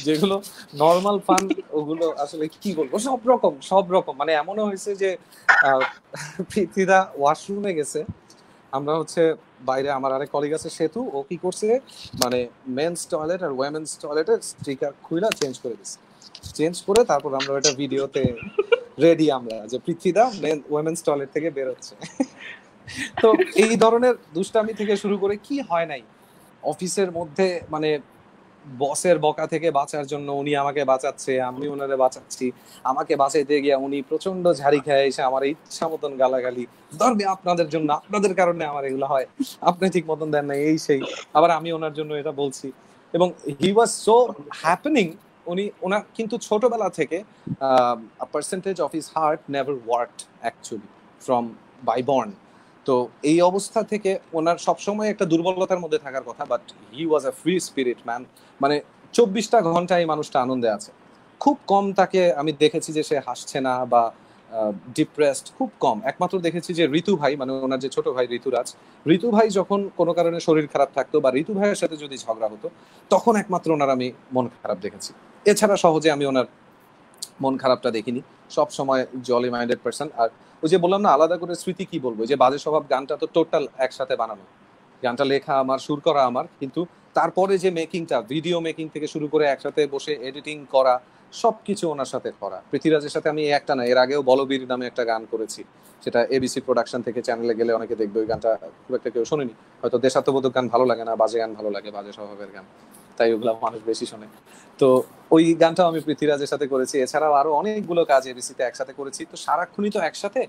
যেগুলো নর্মাল ফান, ওগুলো আসলে কি বলবো, সব রকম মানে এমনও হয়েছে যে পৃথ্বীরা ওয়াশরুমে গেছে, আমরা হচ্ছে বাইরে, আমার আরেক কলিগ আছে সেতু, ও কি করছে মানে মেন্স টয়লেট আর ওয়েমেন্স টয়লেটের স্টিকার খুইলা চেঞ্জ করে দিচ্ছে। চেঞ্জ করে তারপর আমরা ওটা ভিডিওতে রেডি আমরা যে পৃথ্বীদা ওয়েমেন্স টয়লেট থেকে বের হচ্ছে। তো এই ধরনের দুষ্টামি থেকে শুরু করে কি হয় নাই অফিসের মধ্যে, মানে বসের বকা থেকে বাঁচার জন্য উনি আমাকে বাঁচাচ্ছে, আমি ওনারে বাঁচাচ্ছি, আমাকে বাঁচাইতে গিয়ে উনি প্রচন্ড ঝাড়ি খেয়ে এসে আমার ইচ্ছা মতন গালাগালি, ধরবে আপনাদের জন্য, আপনাদের কারণে আমার এগুলো হয়, আপনি ঠিক মতন দেন না, এই সেই। আবার আমি ওনার জন্য এটা বলছি, এবং হি ওয়াজ সো হ্যাপেনিং। ওনার কিন্তু ছোটবেলা থেকে percentage of his heart never worked actually from by born. তো এই অবস্থা থেকে ওনার সবসময় একটা দুর্বলতার মধ্যে থাকার কথা, but he was a free spirit man. মানে 24টা ঘন্টা এই মানুষটা আনন্দে আছে। খুব কম তাকে আমি দেখেছি যে সে হাসছে না বা ডিপ্রেসড, খুব কম। একমাত্র দেখেছি যে ঋতু ভাই, মানে ওনার যে ছোট ভাই ঋতুরাজ, ঋতু ভাই যখন কোনো কারণে শরীর খারাপ থাকতো বা ঋতু ভাইয়ের সাথে যদি ঝগড়া হতো, তখন একমাত্র ওনার আমি মন খারাপ দেখেছি। এছাড়া সহজে আমি ওনার মন খারাপটা দেখিনি, সব সময় জলি মাইন্ডেড পার্সন। আর ওই যে বললাম না, আলাদা করে স্মৃতি কি বলবো, যে বাজে স্বভাব গানটা তো টোটাল একসাথে বানানো, গানটা লেখা আমার, সুর করা আমার, কিন্তু তারপরে যে মেকিংটা, ভিডিও মেকিং থেকে শুরু করে একসাথে বসে এডিটিং করা, সবকিছু ওনার সাথে করা। পৃথ্বীরাজের সাথে আমি একটা না, এর আগেও বলবীর নামে একটা গান করেছি, সেটা এবিসি প্রোডাকশন থেকে, চ্যানেলে গেলে অনেকে দেখবে। ওই গানটা খুব একটা কেউ শোনেনি, হয়তো দেশাত্মবোধক গান ভালো লাগে না, বাজে গান ভালো লাগে, বাজে স্বভাবের গান, তাই ওগুলা মানুষ বেশি শোনে। তো ওই গানটাও আমি পৃথ্বীরাজের সাথে করেছি। এছাড়াও আরো অনেকগুলো কাজ এবিসিতে একসাথে করেছি। তো সারাক্ষণই তো একসাথে,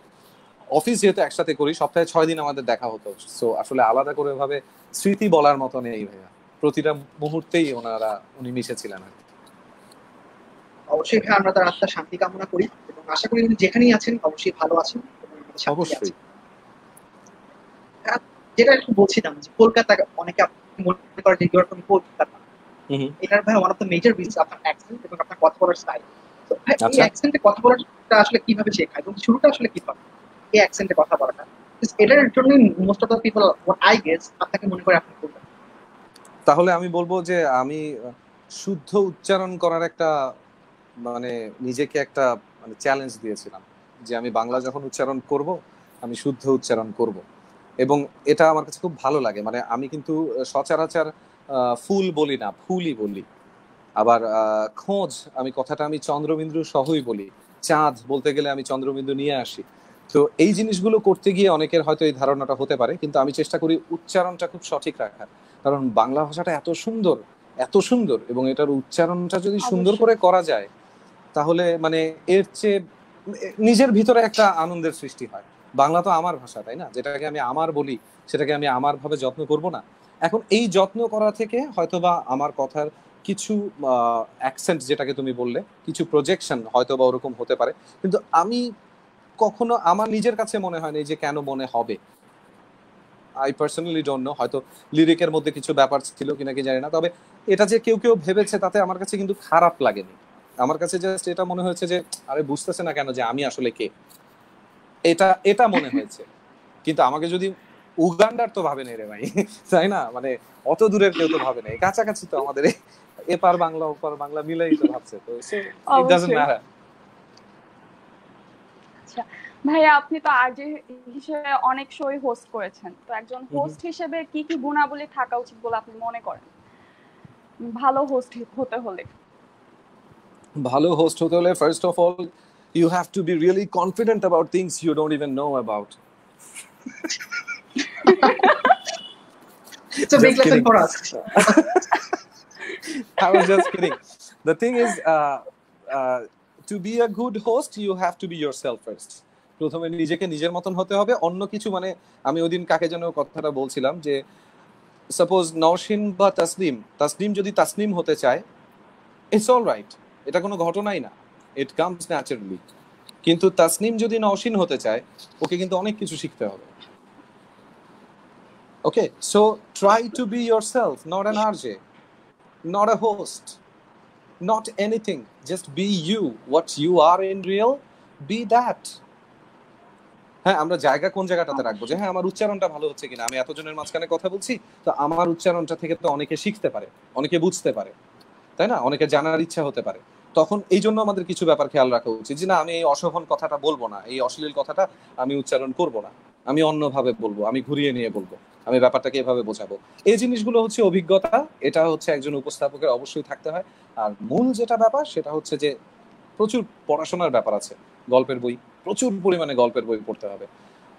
অফিস যেহেতু একসাথে করি, সপ্তাহে 6 দিন আমাদের দেখা হতো। সো আসলে আলাদা করে ভাবে স্মৃতি বলার মতো নেই ভাইয়া, প্রতিটা মুহূর্তেই উনি মিশেছিলেন। অবশ্যই ভাই আমরা তার আত্মার শান্তি কামনা করি এবং আশা করি উনি যেখানেই আছেন অবশ্যই ভালো আছেন এবং আমাদের সাথেই অবশ্যই। আছেন। আর যেটা একটু বলছিলাম যে কলকাতা অনেকে আপনি মনে করেন যে ইউর ফ্রম কলকাতা, এটার ভাই one of the major reason আপনার অ্যাকসেন্ট এবং আপনার কথা বলার স্টাইল। তো ভাই এই আচ্ছা। অ্যাকসেন্টে কথা বলাটা আসলে কিভাবে শেখা এবং শুরুটা আসলে কিভাবে এই অ্যাকসেন্টে কথা বলাটা? এটার জন্য most of the people what I guess আপনাকে মনে করে আপনি করবেন। তাহলে আমি বলবো যে আমি শুদ্ধ উচ্চারণ করার একটা মানে নিজেকে একটা মানে চ্যালেঞ্জ দিয়েছিলাম যে আমি বাংলা যখন উচ্চারণ করব আমি শুদ্ধ উচ্চারণ করব, এবং এটা আমার কাছে খুব ভালো লাগে। মানে আমি কিন্তু সচরাচর ফুল বলি না, ফুলই বলি। আবার খোঁজ আমি কথাটা আমি চন্দ্রবিন্দু সহই বলি, চাঁদ বলতে গেলে আমি চন্দ্রবিন্দু নিয়ে আসি। তো এই জিনিসগুলো করতে গিয়ে অনেকের হয়তো এই ধারণাটা হতে পারে, কিন্তু আমি চেষ্টা করি উচ্চারণটা খুব সঠিক রাখার, কারণ বাংলা ভাষাটা এত সুন্দর, এত সুন্দর, এবং এটার উচ্চারণটা যদি সুন্দর করে করা যায় তাহলে মানে এর চেয়ে নিজের ভিতরে একটা আনন্দের সৃষ্টি হয়। বাংলা তো আমার ভাষা, তাই না? যেটাকে আমি আমার বলি সেটাকে আমি আমার ভাবে যত্ন করব না? এখন এই যত্ন করা থেকে হয়তোবা আমার কথার কিছু অ্যাকসেন্ট, যেটাকে তুমি বললে, কিছু প্রজেকশন হয়তোবা ওরকম হতে পারে, কিন্তু আমি কখনো আমার নিজের কাছে মনে হয় না যে কেন মনে হবে। আই পার্সোনালি ডোন্ট নো, হয়তো লিরিকের মধ্যে কিছু ব্যাপার ছিল কিনা কি জানি না, তবে এটা যে কেউ কেউ ভেবেছে তাতে আমার কাছে কিন্তু খারাপ লাগেনি। আমার কাছে জাস্ট এটা মনে হয়েছে যে আরে বুঝতেছে না কেন যে আমি আসলে কে, এটা এটা মনে হয়েছে। কিন্তু আমাকে যদি উগান্ডার তো ভাবে নেই রে ভাই, তাই না? মানে অত দূরের কেউ তো ভাবে নেই, কাছাকাছি তো আমাদের, এপার বাংলা ওপার বাংলা মিলেই তো ভাবছে, তো ইট ডাজন্ট ম্যাটার। আচ্ছা ভাইয়া, আপনি তো আরজে হিসেবে অনেক শোই হোস্ট করেছেন, তো একজন হোস্ট হিসেবে কি কি গুণাবলী থাকা উচিত বলে আপনি মনে করেন ভালো হোস্ট হতে হলে? ভালো হোস্ট হতে হলে first of all you have to be really confident about things you don't even know about. It's a big lesson for us. I was just kidding. The thing is, to be a good host, you have to be yourself first. প্রথমে নিজেকে নিজের মতন হতে হবে। অন্য কিছু মানে আমি ওদিন কাকে যেন কথাটা বলছিলাম যে সাপোজ নওশিন বা তাসনিম, তাসনিম যদি তাসনিম হতে চায়, ইটস অল রাইট, এটা কোনো ঘটনাই না, ইট কামস ন্যাচারালি। কিন্তু তাসনিম যদি নওশিন হতে চায়, ওকে কিন্তু অনেক কিছু শিখতে হবে। Okay, so try to be yourself, not an RJ, not a host, not anything, just be you, what you are in real, be that. হ্যাঁ, আমরা জায়গা কোন জায়গাটাতে রাখবো যে হ্যাঁ আমার উচ্চারণটা ভালো হচ্ছে কিনা, আমি এতজনের মাঝখানে কথা বলছি, তো আমার উচ্চারণটা থেকে তো অনেকে শিখতে পারে, অনেকে বুঝতে পারে, তাই না? অনেকে জানার ইচ্ছা হতে পারে। তখন এই জন্য আমাদের কিছু ব্যাপার খেয়াল রাখা উচিত যে না, আমি এই অশোভন কথাটা বলবো না, এই অশ্লীল কথাটা আমি উচ্চারণ করব না, আমি অন্যভাবে বলবো, আমি ঘুরিয়ে নিয়ে বলবো, আমি ব্যাপারটাকে এভাবে বোঝাবো। এই জিনিসগুলো হচ্ছে অভিজ্ঞতা, এটা হচ্ছে একজন উপস্থাপকের অবশ্যই থাকতে হয়। আর মূল যেটা ব্যাপার সেটা হচ্ছে যে প্রচুর পড়াশোনার ব্যাপার আছে। গল্পের বই, প্রচুর পরিমাণে গল্পের বই পড়তে হবে।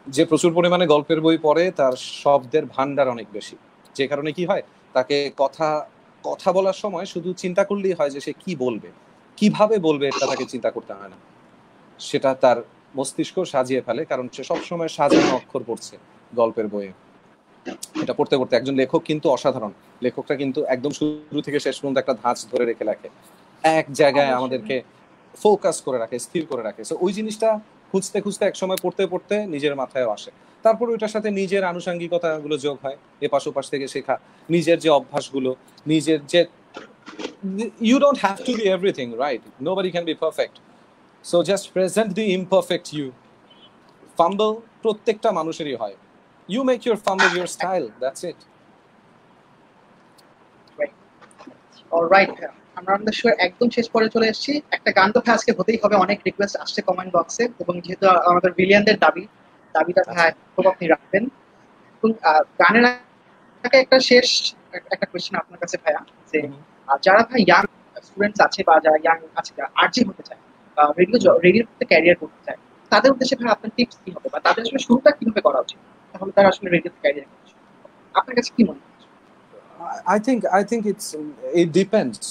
যে প্রচুর পরিমাণে গল্পের বই পড়ে তার শব্দের ভান্ডার অনেক বেশি, যে কারণে কি হয়, তাকে কথা কথা বলার সময় শুধু চিন্তা করলেই হয় যে সে কি বলবে, কিভাবে বলবে, এটা তাকে চিন্তা করতে হয় না, সেটা তার মস্তিষ্ক সাজিয়ে ফেলে, কারণ সে সবসময় সাজানো অক্ষর পড়ছে গল্পের বইয়ে। এটা পড়তে পড়তে একজন লেখক কিন্তু অসাধারণ, লেখকটা কিন্তু একদম শুরু থেকে শেষ পর্যন্ত একটা ধাঁচ ধরে রেখে লেখে, এক জায়গায় আমাদেরকে ফোকাস করে রাখে, স্থির করে রাখে। সো ওই জিনিসটা খুঁজতে খুঁজতে একসময় পড়তে পড়তে নিজের মাথায় আসে, তারপর ওইটার সাথে নিজের আনুষঙ্গিকতাগুলো যোগ হয়, এপাশ ওপাশ থেকে শেখা, নিজের যে অভ্যাসগুলো, নিজের যে you don't have to be everything, right? Nobody can be perfect. So just present the imperfect you. Fumble প্রত্যেকটা মানুষেরই হয়, you make your fumble your style, that's it. Alright, আমরা আমাদের শো একদম শেষ পরে চলে এসেছি। একটা গান তো আজকে হতেই হবে, অনেক রিকোয়েস্ট আসছে কমেন্ট বক্সে, এবং যেহেতু আমাদের বিলিয়নদের দাবিটা ভাই খুব আপনি রাখবেন। এবং গানের আগে একটা শেষ একটা কোয়েশ্চেন আপনার কাছে ভাইয়া, যে যারা ভাই ইয়াং স্টুডেন্টস আছে বা যারা ইয়াং আছে, যারা আরজি হতে চায়, রেডিওতে ক্যারিয়ার করতে চায়, তাদের উদ্দেশ্যে ভাই আপনার টিপস কি হবে বা তাদের আসলে শুরুটা কিভাবে করা উচিত, তাহলে তারা আসলে রেডিওতে ক্যারিয়ার করতে চায়? আপনার কাছে কি মনে হয়? I think it depends.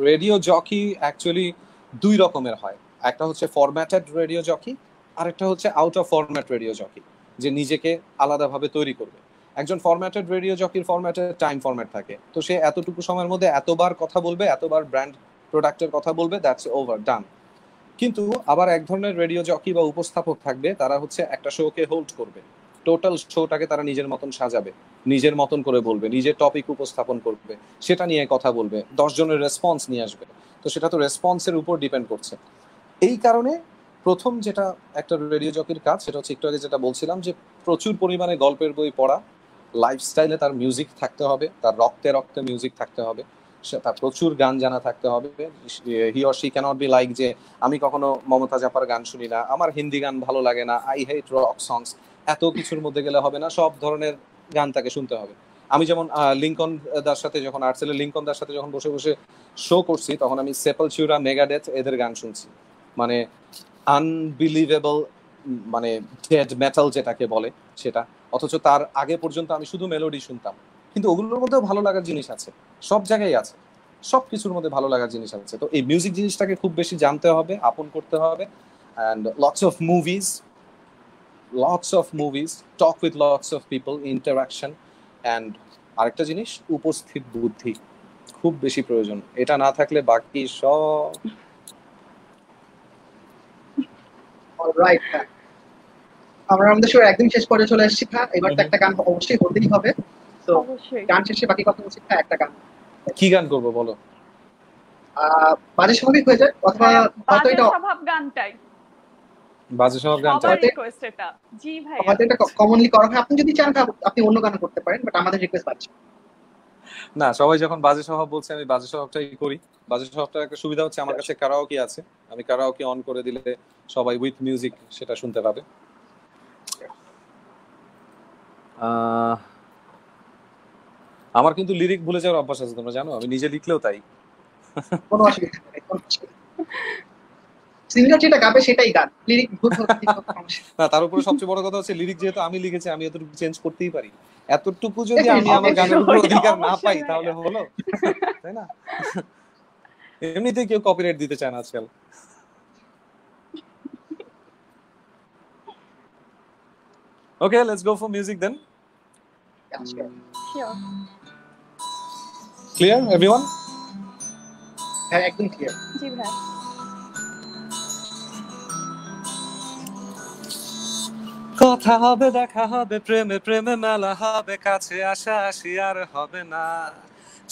Radio jockey actually দুই রকমের হয়, একটা হচ্ছে ফরম্যাটেড রেডিও জকি, আর একটা হচ্ছে out of format radio jockey, যে নিজেকে আলাদাভাবে তৈরি করবে। একজন ফরম্যাটেড রেডিও জকির ফরম্যাটের টাইম ফরম্যাট থাকে, তো সে এতটুকু সময়ের মধ্যে এতবার কথা বলবে, এতবার ব্র্যান্ড প্রোডাক্টের কথা বলবে, দ্যাটস ওভার, ডান। কিন্তু আবার এক ধরনের রেডিও জকি বা উপস্থাপক থাকবে, তারা হচ্ছে একটা শোকে হোল্ড করবে, টোটাল শোটাকে তারা নিজের মতন সাজাবে, নিজের মতন করে বলবে, নিজের টপিক উপস্থাপন করবে, সেটা নিয়ে কথা বলবে, 10 জনের রেসপন্স নিয়ে আসবে। তো সেটা তো রেসপন্সের উপর ডিপেন্ড করছে। এই কারণে প্রথম যেটা একটা রেডিও জকির কাজ, সেটা হচ্ছে একটু আগে যেটা বলছিলাম, যে প্রচুর পরিমাণে গল্পের বই পড়া, লাইফস্টাইলে তার মিউজিক থাকতে হবে, তার রক্তে রক্তে মিউজিক থাকতে হবে, তার প্রচুর গান জানা থাকতে হবে। He or she cannot be like যে আমি কখনো মমতা জাফার গান শুনি না, আমার হিন্দি গান ভালো লাগে না, আই হেট রক সংস, এত কিছুর মধ্যে গেলে হবে না, সব ধরনের গান তাকে শুনতে হবে। আমি যেমন লিঙ্কন দার সাথে যখন আর্টসেলের লিঙ্কন দার সাথে যখন বসে বসে শো করছি, তখন আমি সেপালচিউরা, মেগাডেথ এদের গান শুনছি, মানে আনবিলিভেবল, মানে ডেড মেটাল যেটাকে বলে সেটা। অথচ তার আগে পর্যন্ত আমি শুধু মেলোডি শুনতাম, কিন্তু ওগুলোর মধ্যেও ভালো লাগার জিনিস আছে, সব জায়গায় আছে, সব কিছুর মধ্যে ভালো লাগার জিনিস আছে। তো এই মিউজিক জিনিসটাকে খুব বেশি জানতে হবে, আপন করতে হবে। And lots of movies, talk with lots of people, interaction. And আরেকটা জিনিস, উপস্থিত বুদ্ধি খুব বেশি প্রয়োজন, এটা না থাকলে বাকি সব। অলরাইট, আমরা আমাদের শো একদম শেষ পর্যায়ে চলে এসেছি। এবার তো একটা গান অবশ্যই হতেই হবে। তো গান শেষে বাকি কথা বলছি, একটা গান। কি গান করবো বলো? বাজে স্বাভাবিক হয়ে যায়, অথবা হয়তো এটা স্বভাব গানটাই, বাজে স্বভাব গানটা রিকোয়েস্ট এটা। জি ভাই, হয়তো এটা কমনলি করা হয়, আপনি যদি চান আপনি অন্য গান করতে পারেন, বাট আমাদের রিকোয়েস্ট পাচ্ছি না। সবাই যখন বাজে স্বভাব বলছে, আমি বাজে স্বভাবটাই করি। বাজে স্বভাবটার একটা সুবিধা হচ্ছে আমার কাছে কারাওকে আছে, আমি কারাওকে অন করে দিলে সবাই উইথ মিউজিক সেটা শুনতে পাবে। আমার কিন্তু লিরিক ভুলে যাওয়ার অভ্যাস আছে, তোমরা জানো, আমি নিজে লিখলেও তাই। কোনো অসুবিধা নেই, সিঙ্গার যেটা গাবে সেটাই গান, লিরিক ভুল হলে না, তার উপরে সবচেয়ে বড় কথা হচ্ছে লিরিক যেহেতু আমি লিখেছি, আমি এতটুকু চেঞ্জ করতেই পারি। এতটুকু যদি আমি আমার গানের উপর অধিকার না পাই তাহলে হলো, তাই না? এমনিতেই কেউ কপিরাইট দিতে চায় না আজকাল। Okay, let's go for music then. Sure. Clear, everyone? হ্যাঁ, একদম ক্লিয়ার। জি ভাই। কথা হবে, দেখা হবে, প্রেমে প্রেমে মেলা হবে, কাছে আসা আসি আর হবে না,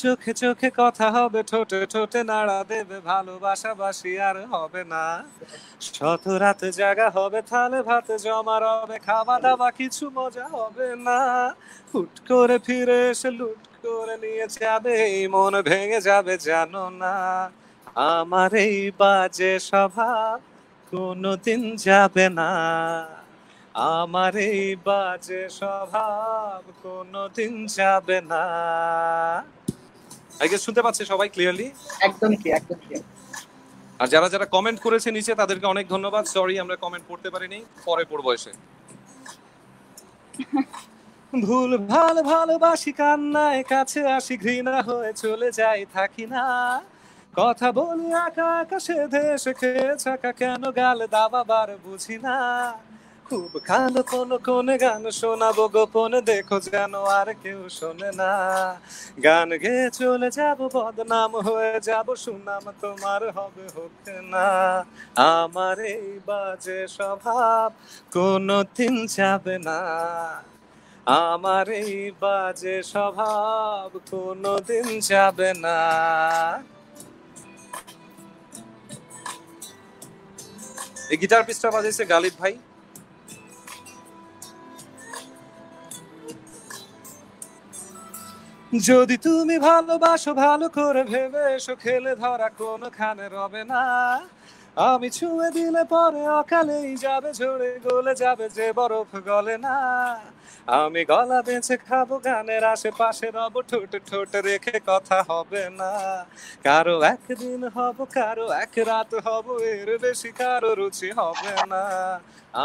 চোখে চোখে কথা হবে, ঠোঁটে ঠোঁটে নাড়া দেবে, ভালোবাসা বাসি আর হবে না, শত রাতে জাগা হবে, থালে ভাতে জমা রবে, খাওয়া দাওয়া কিছু মজা হবে না, হুট করে ফিরে এসে লুট করে নিয়ে যাবে, এই মন ভেঙে যাবে জানো না, আমার এই বাজে স্বভাব কোনোদিন যাবে না, আমার এই বাজে স্বভাব কোনোদিন যাবে না। আই গেস শুনতে পাচ্ছে সবাই ক্লিয়ারলি? একদম ক্লিয়ার, একদম ক্লিয়ার। আর যারা যারা কমেন্ট করেছে নিচে তাদেরকে অনেক ধন্যবাদ। সরি আমরা কমেন্ট পড়তে পারিনি, পরে পড়বো এসে। ভুল ভাল ভালোবাসি, কান্নায় কাছে আসি, ঘৃণা হয়ে চলে যাই, থাকি না, কথা বলি একা একা, সেধে এসে খেয়ে ছাকা, কেন গাল দাবাবার বুঝি না, খুব কালো কোন গান শোনাবো গোপনে, দেখো যেন আর কেউ শোনে না, গান গেয়ে চলে যাব, বদনাম হয়ে যাব, সুনাম তোমার হবে হোক না, আমার এই বাজে স্বভাব কোনোদিন যাবে না, আমার এই বাজে স্বভাব কোনোদিন যাবে না। এই গিটার পিসটা বাজাইছে গালিব ভাই। যদি তুমি ভালোবাসো ভালো করে ভেবে এসো, খেলে ধরা কোনোখানে রবে না, আমি ছুঁয়ে দিলে পরে অকালেই যাবে ঝরে, গলে যাবে যে বরফ গলে না, আমি গলা বেঁচে খাবো, গানের আশেপাশে রব, ঠোঁটে ঠোঁটে রেখে কথা হবে না, কারো একদিন হব, কারো এক রাত হব, এর বেশি কারো রুচি হবে না,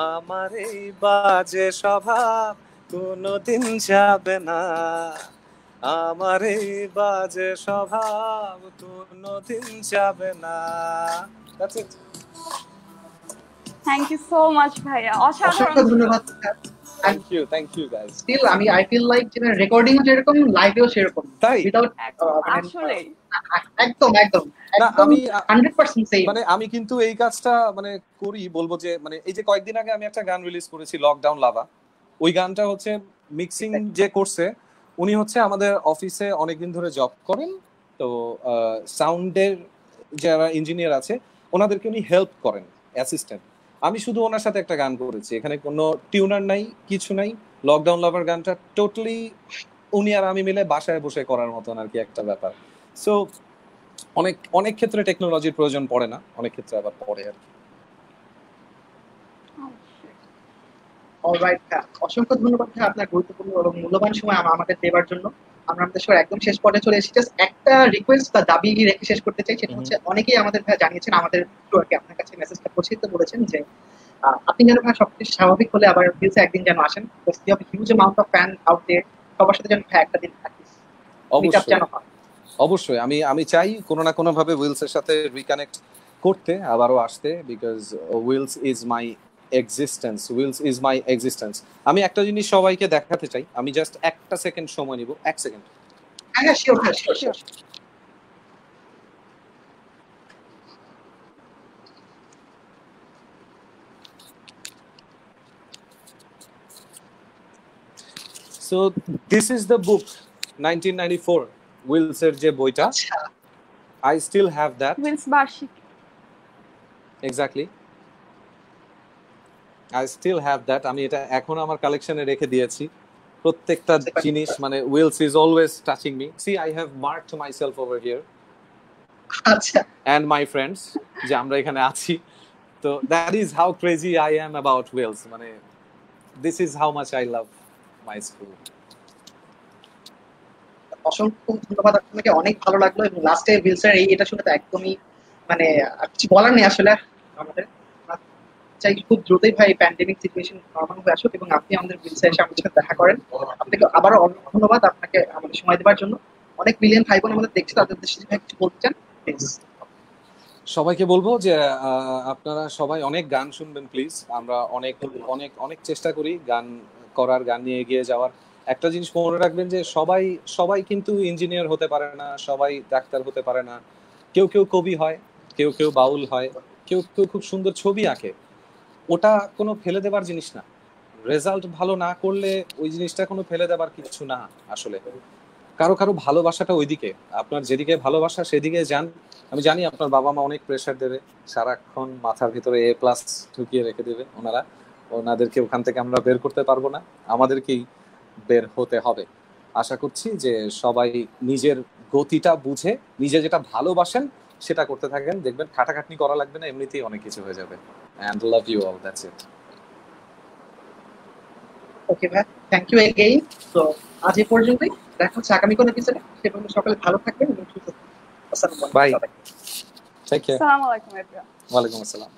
আমার এই বাজে স্বভাব কোনোদিন যাবে না, আমার এই বাজে স্বভাব কোনোদিন যাবে না। That's it. Thank you so much ভাইয়া, অসাধারণ। ধন্যবাদ। Thank you guys. Still I feel like যে রেকর্ডিং যেরকম লাইভেও সেরকম, তাই উইদাউট আসলে একদম একদম না একদম আমি 100% সেম। মানে আমি কিন্তু এই কাজটা মানে করি, বলবো যে মানে এই যে কয়েকদিন আগে আমি একটা গান রিলিজ করেছি লকডাউন লাভা, ওই গানটা হচ্ছে মিক্সিং যে করছে উনি হচ্ছে আমাদের অফিসে অনেকদিন ধরে জব করেন, তো সাউন্ডের যারা ইঞ্জিনিয়ার আছে ওনাদেরকে উনি হেল্প করেন, অ্যাসিস্ট্যান্ট। আমি শুধু ওনার সাথে একটা গান করেছি, এখানে কোনো টিউনার নাই, কিছু নাই। লকডাউন লাভার গানটা টোটালি উনি আর আমি মিলে বাসায় বসে করার মতন আর কি একটা ব্যাপার। সো অনেক অনেক ক্ষেত্রে টেকনোলজির প্রয়োজন পড়ে না, অনেক ক্ষেত্রে আবার পড়ে আর কি। অলরাইট, অসংখ্য ধন্যবাদ ভাই আপনার গুরুত্বপূর্ণ এবং মূল্যবান সময় আমাদের দেওয়ার জন্য। আমরা আমাদের শোর একদম শেষ পর্যায়ে চলে এসেছি। জাস্ট একটা রিকোয়েস্ট বা দাবি রেখে শেষ করতে চাই, সেটা হচ্ছে অনেকেই আমাদের ভাই জানিয়েছেন, আমাদের ফ্লোরকে আপনার কাছে মেসেজটা পৌঁছে দিতে বলেছেন যে আপনি যেন ভাই সবকিছু স্বাভাবিক হলে আবার ফিলসে একদিন যেন আসেন, because you have huge amount of fan out there, সবার সাথে যেন ভাই একটা দিন থাকিস মিটআপ যেন হয়। অবশ্যই আমি চাই কোনো না কোনো ভাবে উইলসের সাথে রিকানেক্ট করতে, আবারও আসতে, because Wills is my existence, Wills is my existence. আমি একটা জিনিস সবাইকে দেখাতে চাই, আমি জাস্ট একটা সেকেন্ড সময় নিব, 1 সেকেন্ড। হ্যাঁ শিওর ভাই, sure. So this is the book 1994 উইলসের যে বইটা, I still have that. Wills বার্ষিক। Exactly. I still have that. আমি এটা এখন আমার কালেকশনে রেখে দিয়েছি। প্রত্যেকটা জিনিস মানে Wills is always touching me. See, I have marked myself over here. আচ্ছা। And my friends যে আমরা এখানে আছি। তো that is how crazy I am about Wheels. মানে this is how much I love my school. অসংখ্য ধন্যবাদ আপনাকে, অনেক ভালো লাগলো। এবং লাস্টে উইলসের এটা শুনে তো একদমই মানে কিছু বলার নেই আসলে আমাদের। চাই খুব দ্রুতই ভাই প্যান্ডেমিক সিচুয়েশন নরমাল হয়ে আসুক এবং আপনি আমাদের উইলসে এসে আমাদের সাথে দেখা করেন। আপনাকে আবারও অনেক ধন্যবাদ আপনাকে আমাদের সময় দেওয়ার জন্য। অনেক মিলিয়ন ভাই বোন আমাদের দেখছে, তাদের দেশে ভাই কিছু বলতে চান প্লিজ? সবাইকে বলবো যে আপনারা সবাই অনেক গান শুনবেন প্লিজ। আমরা অনেক অনেক অনেক চেষ্টা করি গান করার, গান নিয়ে এগিয়ে যাওয়ার। একটা জিনিস মনে রাখবেন যে সবাই সবাই কিন্তু ইঞ্জিনিয়ার হতে পারে না, সবাই ডাক্তার হতে পারে না। কেউ কেউ কবি হয়, কেউ কেউ বাউল হয়, কেউ কেউ খুব সুন্দর ছবি আঁকে। ওটা কোনো ফেলে দেবার জিনিস না। রেজাল্ট ভালো না করলে ওই জিনিসটা কোনো ফেলে দেবার কিছু না আসলে। কারো কারো ভালোবাসাটা ওইদিকে, আপনার যেদিকে ভালোবাসা সেদিকে যান। আমি জানি আপনার বাবা মা অনেক প্রেশার দেবে, সারাক্ষণ মাথার ভিতরে A+ ঢুকিয়ে রেখে দেবে ওনারা, ওনাদেরকে ওখান থেকে আমরা বের করতে পারবো না, আমাদেরকেই বের হতে হবে। আশা করছি যে সবাই নিজের গতিটা বুঝে নিজে যেটা ভালোবাসেন সেটা করতে থাকেন, দেখবেন খাটাখাটনি করা লাগবে না, এমনিতেই অনেক কিছু হয়ে যাবে। And love you all, that's it. ওকে ভাই, থ্যাংক ইউ এগেইন। তো আজ এই পর্যন্তই, দেখা হচ্ছে আগামী কোন এপিসোডে। সে পর্যন্ত সকলে ভালো থাকবেন এবং সুস্থ থাকবেন। আসসালামু আলাইকুম। Bye. Take care. আসসালামু আলাইকুম এভরিওয়ান। ওয়ালাইকুম আসসালাম।